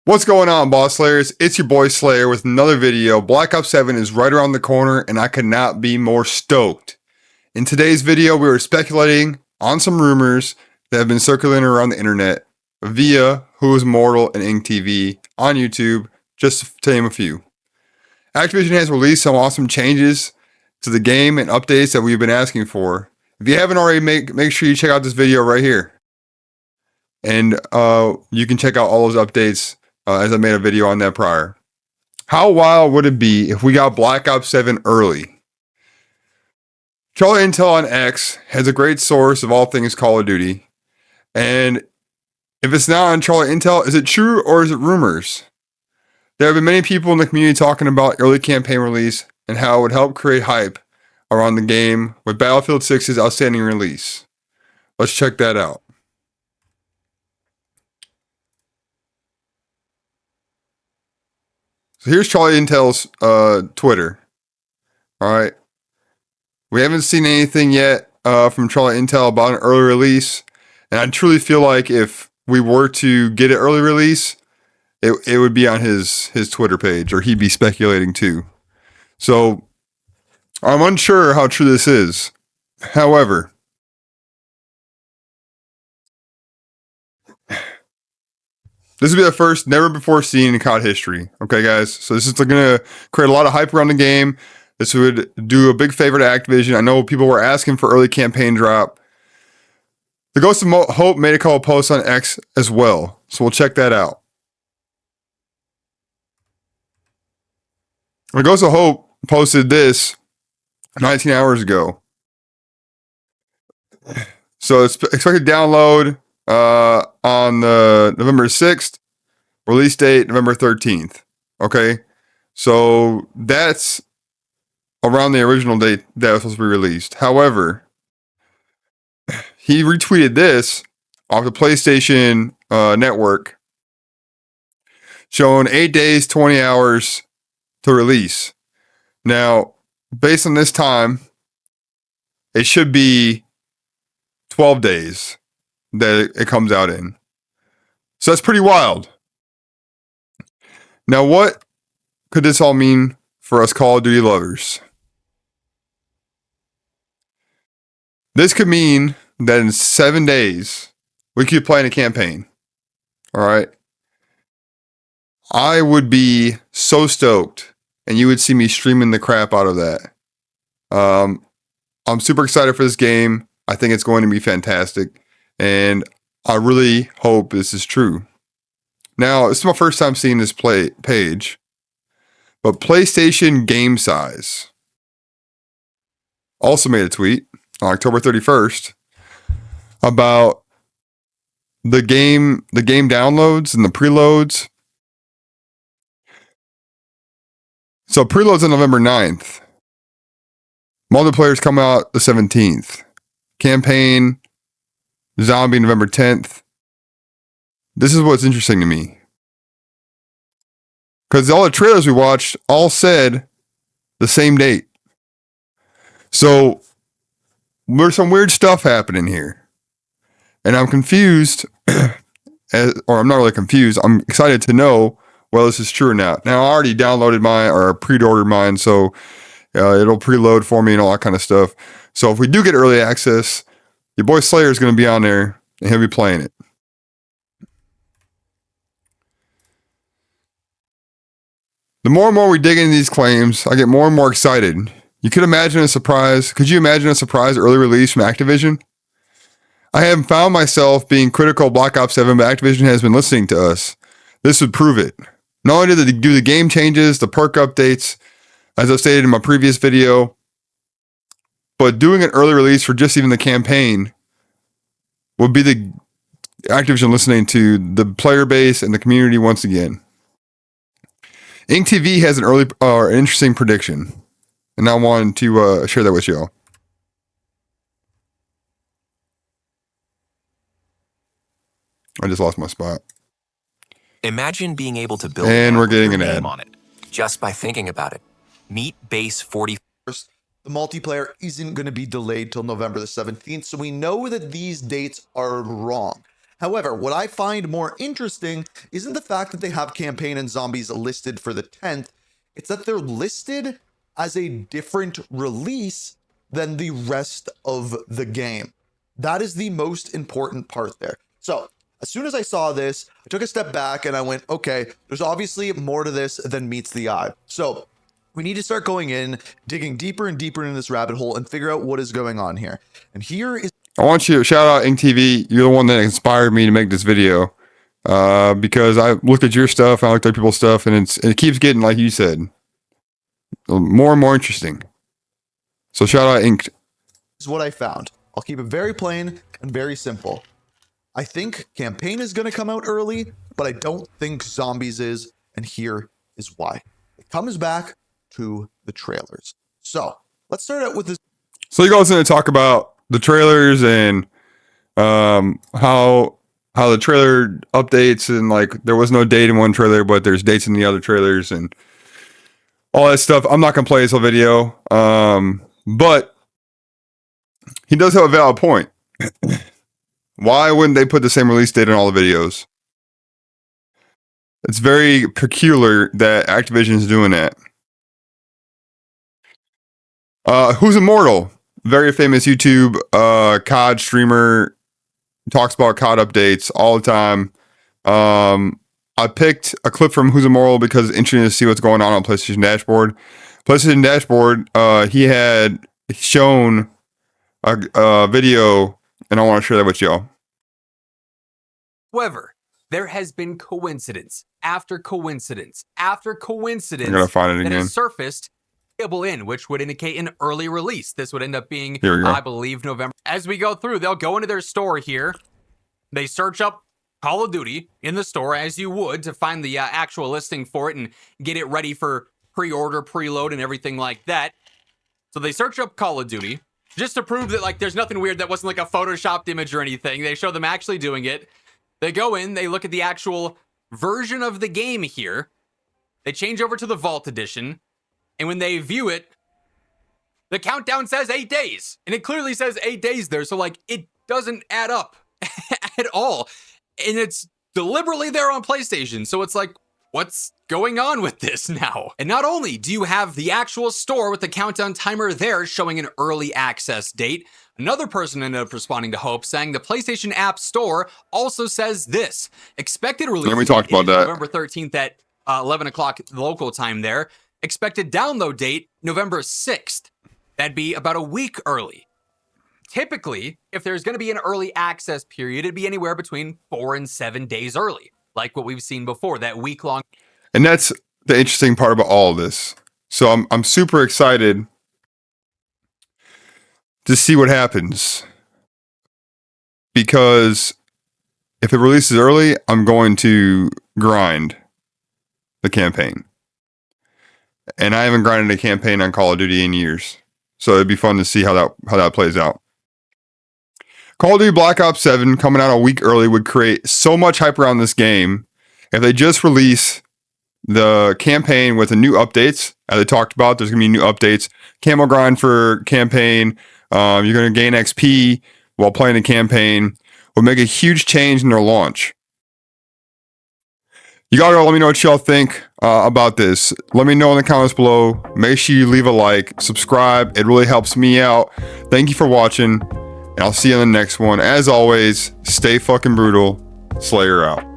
What's going on, Boss Slayers? It's your boy Slayer with another video. Black Ops 7 is right around the corner, and I could not be more stoked. In today's video, we were speculating on some rumors that have been circulating around the internet via Who is Mortal and Ink TV on YouTube, just to name a few. Activision has released some awesome changes to the game and updates that we've been asking for. If you haven't already, make sure you check out this video right here. And you can check out all those updates as I made a video on that prior. How wild would it be if we got Black Ops 7 early? Charlie Intel on X has a great source of all things Call of Duty. And if it's not on Charlie Intel, is it true or is it rumors? There have been many people in the community talking about early campaign release and how it would help create hype around the game with Battlefield 6's outstanding release. Let's check that out. So here's Charlie Intel's Twitter. All right. We haven't seen anything yet from Charlie Intel about an early release. And I truly feel like if we were to get an early release, it would be on his Twitter page, or he'd be speculating too. So I'm unsure how true this is. However, this will be the first never before seen in COD history. Okay, guys? So this is going to create a lot of hype around the game. This would do a big favor to Activision. I know people were asking for early campaign drop. The Ghost of Hope made a couple posts on X as well. So we'll check that out. The Ghost of Hope posted this 19 hours ago. So it's expected to download on the November 6th, release date November 13th. Okay, so that's around the original date that was supposed to be released. However, he retweeted this off the PlayStation network, showing 8 days, 20 hours to release. Now, based on this time, it should be 12 days that it comes out in. So that's pretty wild. Now, what could this all mean for us Call of Duty lovers? This could mean that in 7 days, we keep playing a campaign. All right. I would be so stoked, and you would see me streaming the crap out of that. I'm super excited for this game. I think it's going to be fantastic, and I really hope this is true. Now, this is my first time seeing this page, but PlayStation Game Size also made a tweet on October 31st about the game downloads and the preloads. So preloads on November 9th. Multiplayers come out the 17th. Campaign, zombie November 10th. This is what's interesting to me. Because all the trailers we watched all said the same date. So there's some weird stuff happening here. And I'm confused, or I'm not really confused. I'm excited to know whether this is true or not. Now, I already downloaded mine or pre-ordered mine, so it'll preload for me and all that kind of stuff. So if we do get early access, your boy Slayer is going to be on there and he'll be playing it. The more and more we dig into these claims, I get more and more excited. You could imagine a surprise. Could you imagine a surprise early release from Activision? I have found myself being critical of Black Ops 7, but Activision has been listening to us. This would prove it. Not only did they do the game changes, the perk updates, as I've stated in my previous video, but doing an early release for just even the campaign would be the Activision listening to the player base and the community once again. Ink TV has an interesting prediction, and I wanted to share that with y'all. I just lost my spot. Imagine being able to build And we're getting your an name ad on it just by thinking about it. Meet Base 40. The multiplayer isn't going to be delayed till November the 17th, so we know that these dates are wrong. However, what I find more interesting isn't the fact that they have campaign and zombies listed for the 10th, it's that they're listed as a different release than the rest of the game. That is the most important part there. So as soon as I saw this, I took a step back and I went, okay, there's obviously more to this than meets the eye. So we need to start going in, digging deeper and deeper into this rabbit hole and figure out what is going on here. And here is... I want you to shout out Ink TV. You're the one that inspired me to make this video, because I looked at your stuff, I looked at people's stuff, and it keeps getting, like you said, more and more interesting. So shout out Ink. This is what I found. I'll keep it very plain and very simple. I think campaign is going to come out early, but I don't think zombies is, and here is why. It comes back to the trailers. So let's start out with this. So you guys going to talk about the trailers and how the trailer updates, and like there was no date in one trailer, but there's dates in the other trailers and all that stuff. I'm not gonna play this whole video, but he does have a valid point. Why wouldn't they put the same release date in all the videos? It's very peculiar that Activision is doing that. Who's Immortal? Very famous YouTube COD streamer, talks about COD updates all the time. I picked a clip from Who's Immortal because it's interesting to see what's going on PlayStation Dashboard. PlayStation Dashboard, he had shown a video, and I want to share that with y'all. However, there has been coincidence after coincidence after coincidence I'm gonna find it that again. has surfaced in, which would indicate an early release. This would end up being, Here we go. I believe, November. As we go through, they'll go into their store here. They search up Call of Duty in the store, as you would, to find the actual listing for it and get it ready for pre-order, preload, and everything like that. So they search up Call of Duty just to prove that like there's nothing weird, that wasn't like a photoshopped image or anything. They show them actually doing it. They go in, they look at the actual version of the game here. They change over to the Vault Edition. And when they view it, the countdown says 8 days. And it clearly says 8 days there. So, like, it doesn't add up at all. And it's deliberately there on PlayStation. So it's like, what's going on with this now? And not only do you have the actual store with the countdown timer there showing an early access date, another person ended up responding to Hope saying the PlayStation App Store also says this. Expected release Yeah, we talked about that. November 13th at 11 o'clock local time there. Expected download date, November 6th. That'd be about a week early. Typically, if there's going to be an early access period, it'd be anywhere between 4 and 7 days early, like what we've seen before, that week-long. And that's the interesting part about all of this. So I'm super excited to see what happens, because if it releases early, I'm going to grind the campaign. And I haven't grinded a campaign on Call of Duty in years. So it'd be fun to see how that plays out. Call of Duty Black Ops 7 coming out a week early would create so much hype around this game if they just release the campaign with the new updates. As I talked about, there's going to be new updates. Camo grind for campaign. You're going to gain XP while playing the campaign. Will make a huge change in their launch. You gotta let me know what y'all think about this. Let me know in the comments below. Make sure you leave a like, subscribe. It really helps me out. Thank you for watching, and I'll see you in the next one. As always, stay fucking brutal. Slayer out.